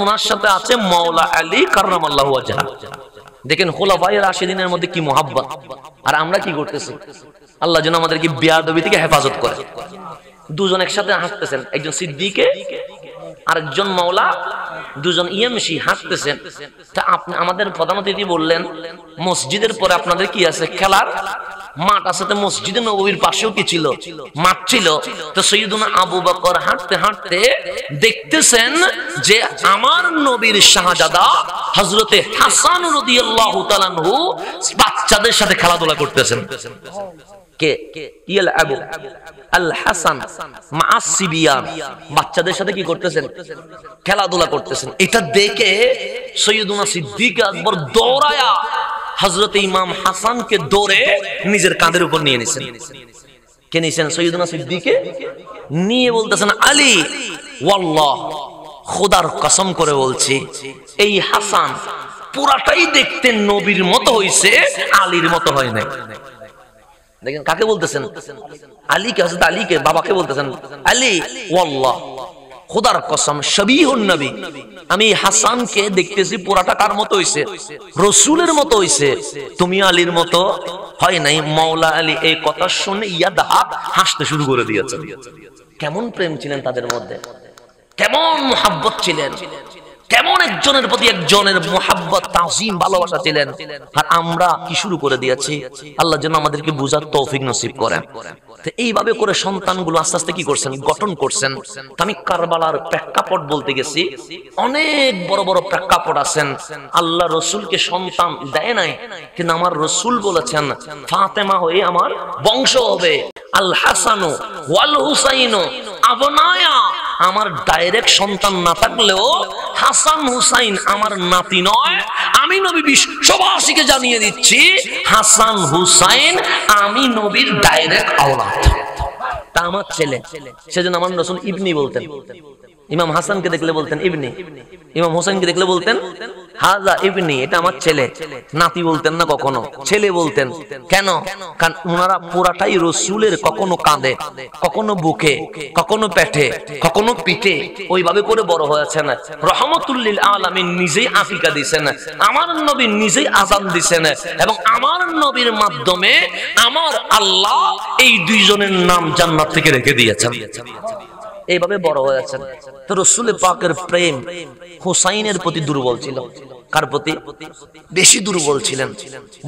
ওনার সাথে আছে মাওলা আলী কাররামাল্লাহু ওয়াজহা। দেখেন খুলাফায়ে রাশিদিনের মধ্যে কি মুহাব্বত। আর আমরা কি করতেছি? আল্লাহ যেন আমাদেরকে বেয়াদবি থেকে হেফাজত করে। দুজন একসাথে হাঁটতেছেন, একজন সিদ্দিকে আরেকজন মাওলা, দুজন ইয়ামশি হাঁটতেছেন। তা আপনি আমাদের প্রধান অতিথি বললেন মসজিদের পরে আপনাদের কি আছে? খেলার মাঠ আছে। তো মসজিদে নববীর পাশেও কি ছিল? মাঠ ছিল। তো সৈয়দুনা আবু বকর হাঁটতে হাঁটতে দেখতেছেন যে আমার নবীর শাহজাদা হযরতে হাসান রাদিয়াল্লাহু তাআলা আনহু বাচ্চাদের সাথে খেলাধুলা করতেছেন। কে? ইয়ালআবু আল হাসান মা'আস সিবিয়ান, বাচ্চাদের সাথে কি করতেছেন? খেলাধুলা করতেছেন। এটা দেখে সৈয়দুনা সিদ্দিক আকবর দৌড়ায়া হযরতে ইমাম হাসানকে দৌড়ে নিজের কাঁধের উপর নিয়ে নিছেন। কে নিছেন? সৈয়দুনা সিদ্দিকে নিয়ে বলতেছেন আলী ওয়াল্লাহ, খোদার কসম করে বলছি এই হাসান পুরাটাই দেখতে নবীর মতো হইছে, আলীর মতো হয় নাই। দেখেন কাকে বলতেছেন? আলীকে, হযরত আলীকে, বাবাকে বলতেছেন আলী ওয়াল্লাহ, খোদার কসম শবীহুন নবী, আমি হাসানকে দেখতেছি পুরাটা কার মতো হইছে? রাসূলের মতো হইছে, তুমি আলীর মতো হয় নাই। মাওলা আলী এই কথা শুনে ইয়াদহাক, হাসতে শুরু করে দিয়েছেন। কেমন প্রেম ছিলেন তাদের মধ্যে, কেমন মুহাব্বত ছিলেন, কেমন একজনের প্রতি একজনের মুহাব্বত তাজিম ভালোবাসা ছিলেন। আর আমরা কি শুরু করে দিয়েছি? আল্লাহ যেন আমাদেরকে বুঝার তৌফিক নসিব করেন। তো এইভাবে করে সন্তানগুলো আস্তে আস্তে কি করছেন? গঠন করছেন। আমি কারবালার প্রেক্ষাপট বলতে গেছি, অনেক বড় বড় প্রেক্ষাপট আছেন। আল্লাহ রসুলকে সন্তান দেয় নাই, কিন্তু আমার রসুল বলেছেন ফাতেমা হয়ে আমার বংশ হবে। আল হাসানু ওয়াল হুসাইনু আবনায়া, আমার ডাইরেক্ট সন্তান না থাকলেও হাসান হুসাইন আমার নাতি নয়। আমি নবী বিশ্ববাসীকে জানিয়ে দিচ্ছি হাসান হুসাইন আমি নবীর ডাইরেক্ট আওলাদ, তা আমার ছেলে। সেজন্য আমার রাসূল ইবনি বলতেন। ইমাম হাসানকে দেখলে বলতেন ইবনি, ইমাম হোসেনকে দেখলে বলতেন হাজা ইবনি, এটা আমার ছেলে। নাতি বলতেন না, কখনো ছেলে বলতেন। কেন? কারণ ওনারা পুরাটাই রসুলের, কখনো কাঁধে, কখনো বুকে, কখনো পেটে, কখনো পিঠে, ওইভাবে করে বড় হয়েছেন। রহমতুল লিল আলামিন নিজেই আকিকা দিয়েছেন, আমার নবী নিজেই আযান দিয়েছেন, এবং আমার নবীর মাধ্যমে আমার আল্লাহ এই দুইজনের নাম জান্নাত থেকে রেখে দিয়েছেন। এইভাবে বড় হয়েছেন। তো রাসূল পাকের প্রেম হুসাইনের প্রতি দুর্বল ছিল। কার প্রতি বেশি দুর্বল ছিলেন?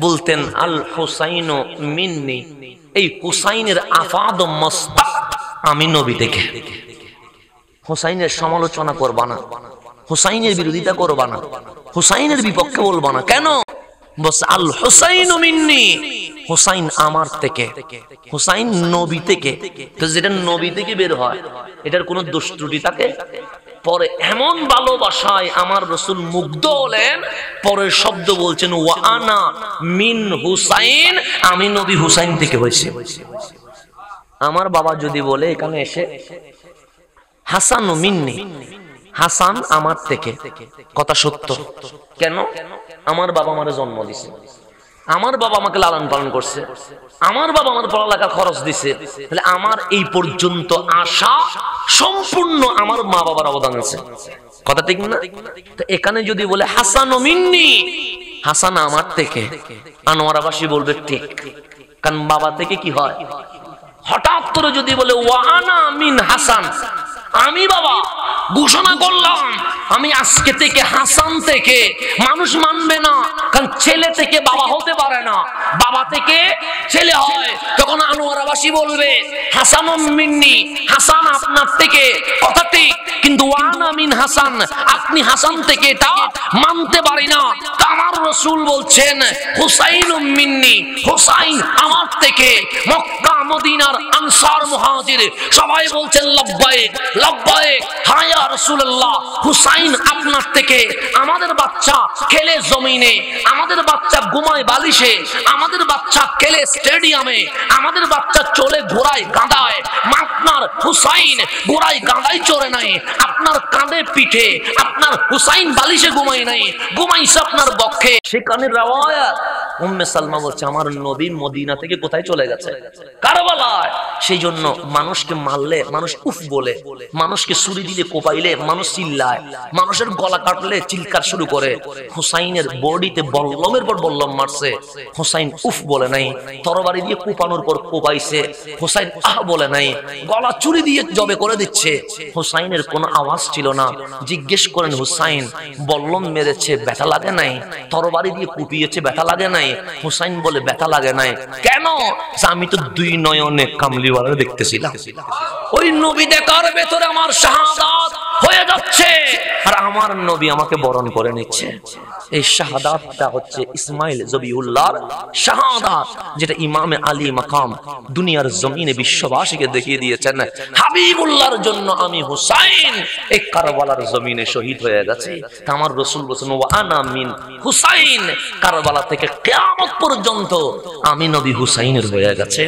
বলতেন আল হুসাইনু মিন্নি, এই হুসাইনের আফাদ মাস্তাক আমি নবী থেকে। হুসাইনের সমালোচনা করবা না, হুসাইনের বিরোধিতা করবা না, হুসাইনের বিপক্ষে বলবা না। কেন? বস আল হুসাইনু মিন্নি, হুসাইন আমার থেকে, হুসাইন নবী থেকে। তো যেটা নবী থেকে বের হয় এটার কোনো দোষ ত্রুটি থাকে? পরে এমন ভালোবাসায় আমার রাসূল মুগ্ধ হলেন, পরের শব্দ বলছেন ওয়া আনা মিন হুসাইন, আমি নবী হুসাইন থেকে হয়েছে। আমার বাবা যদি বলে এখানে এসে হাসানু মিন্নি, হাসান আমার থেকে, কথা সত্য। কেন? আমার বাবা আমারে জন্ম দিছে, আমার বাবা আমাকে লালন পালন করছে, আমার বাবা আমার পড়ালেখা খরচ দিছে, তাহলে আমার এই পর্যন্ত আসা সম্পূর্ণ আমার মা বাবার অবদান আছে। কথা ঠিক না? তো এখানে যদি বলে হাসান মিন্নি, হাসান আমার থেকে, আনোয়ারাবাসী বলবে ঠিক, কারণ বাবা থেকে কি হয়। হঠাৎ করে যদি বলে ওয়ানা মিন হাসান, আমি বাবা ঘোষণা করলাম আমি আজকে থেকে হাসান থেকে, মানুষ মানবে না, কারণ ছেলে থেকে বাবা হতে পারে না, বাবা থেকে ছেলে হয়। তখন আনোয়ারাবাসী বলবে হাসান মিন্নি, হাসান আপনার থেকে, কথা ঠিক, কিন্তু ওয়ানা মিন হাসান, আপনি হাসান থেকে, এটা মানতে পারি না। তা আমার রাসূল বলছেন হুসাইন মিন্নি, হুসাইন আমার থেকে। মক্কা মদিনার আনসার মুহাজির সবাই বলছেন লব্বাইক লব্বাইক, হ্যাঁ ইয়া রাসূলুল্লাহ, হুসাইন আপনার থেকে। আমাদের বাচ্চা খেলে জমিনে, আমাদের বাচ্চা ঘুমায় বালিশে, আমাদের আমাদের বাচ্চা খেলে স্টেডিয়ামে, আমাদের বাচ্চা চলে ঘোড়ায় গাধায়, আপনার হুসাইন ঘোড়ায় গাধায় চড়ে নাই, আপনার কাঁধে পিঠে, আপনার হুসাইন বালিশে ঘুমায় নাই, ঘুমাইছে আপনার বক্ষে। সেখানে রাওয়ায়াত উম্মে সালমা বলছে আমার নবী মদিনা থেকে কোথায় চলে গেছে? কারবালায়। সেই জন্য মানুষকে মারলে মানুষ উফ বলে, মানুষকে ছুরি দিলে কোপাইলে মানুষ চিল্লায়, মানুষের গলা কাটলে চিৎকার শুরু করে। হুসাইনের বডিতে বল্লমের পর বল্লম মারছে, হুসাইন উফ বলে নাই। তরবারি দিয়ে কোপানোর পর কোপাইছে, হুসাইন আহ বলে নাই। গলা চুরি দিয়ে জবে করে দিচ্ছে, হুসাইনের কোনো আওয়াজ ছিল না। জিজ্ঞেস করেন হুসাইন বল্লম মেরেছে ব্যথা লাগে নাই? তরবারি দিয়ে কুপিয়েছে ব্যথা লাগে নাই? হুসাইন বলে ব্যথা লাগে নাই। কেন? আমি তো দুই নয়নে কামলিওয়ালা দেখতেছিলাম। ওই নবী দেখার ভেতরে আমার শাহাদাত হয়ে যাচ্ছে, আর আমার নবী আমাকে বরণ করে নিচ্ছে। এই শাহাদাতটা হচ্ছে ইসমাইল জবিউল্লাহর শাহাদাত, যেটা ইমামে আলী মাকাম দুনিয়ার জমিনে বিশ্ববাসীকে দেখিয়ে দিয়েছেন। হাবিবুল্লাহর জন্য আমি হুসাইন এই কারবালার জমিনে শহীদ হয়ে গেছে। তা আমার রাসূল বলেছেন ওয়া আনা মিন হুসাইন, কারবালা থেকে কিয়ামত পর্যন্ত আমি নবী হুসাইনের হয়ে গেছে।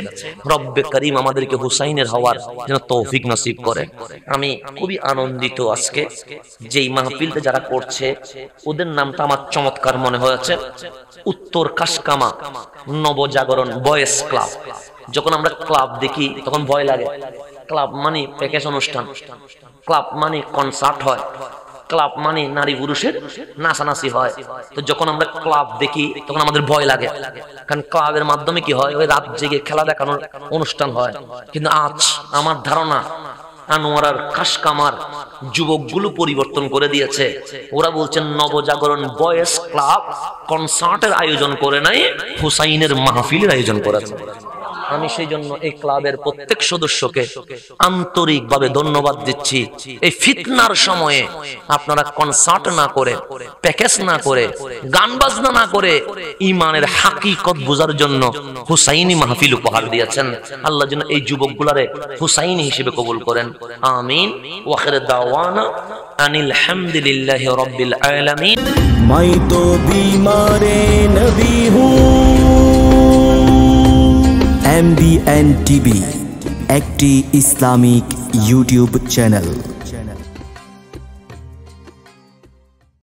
রব্বে করিম আমাদেরকে হুসাইনের হওয়ার যেন তৌফিক নসিব করে। আমি খুবই আনন্দিত আজকে যেই মাহফিলটা যারা করছে ওদের নামটা আমার চমৎকার মনে হয়েছে। উত্তর কাশকামা নবজাগরণ বয়েজ ক্লাব। যখন আমরা ক্লাব দেখি তখন ভয় লাগে। ক্লাব মানে প্যাকেজ অনুষ্ঠান, ক্লাব মানে কনসার্ট হয়, ক্লাব মানে নারী পুরুষের নাচানাচি হয়। তো যখন আমরা ক্লাব দেখি তখন আমাদের ভয় লাগে, কারণ ক্লাবের মাধ্যমে কি হয়, ওই রাত জেগে খেলা দেখানোর অনুষ্ঠান হয়। কিন্তু আজ আমার ধারণা আনোয়ারার কাশকামার যুবকগুলো পরিবর্তন করে দিয়েছে। ওরা বলছেন নবজাগরণ বয়েজ ক্লাব কনসার্টের আয়োজন করে নাই, হুসাইনের মাহফিলের আয়োজন করেছে। আমি সেই জন্য এই ক্লাবের প্রত্যেক সদস্যকে আন্তরিকভাবে ধন্যবাদ দিচ্ছি। এই ফিতনার সময়ে আপনারা কনসার্ট না করে, প্যাকেজ না করে, গান বাজনা না করে ঈমানের হাকিকত বোঝার জন্য হুসাইনি মাহফিল উপহার দিয়েছেন। আল্লাহ যেন এই যুবকগুলারে হুসাইনি হিসেবে কবুল করেন। আমিন। ওয়া আখির দাওয়ানা আনিল হামদুলিল্লাহি রাব্বিল আলামিন। मैं तो बीमारे नबी हूँ। MBN TV একটি ইসলামিক ইউটিউব চ্যানেল।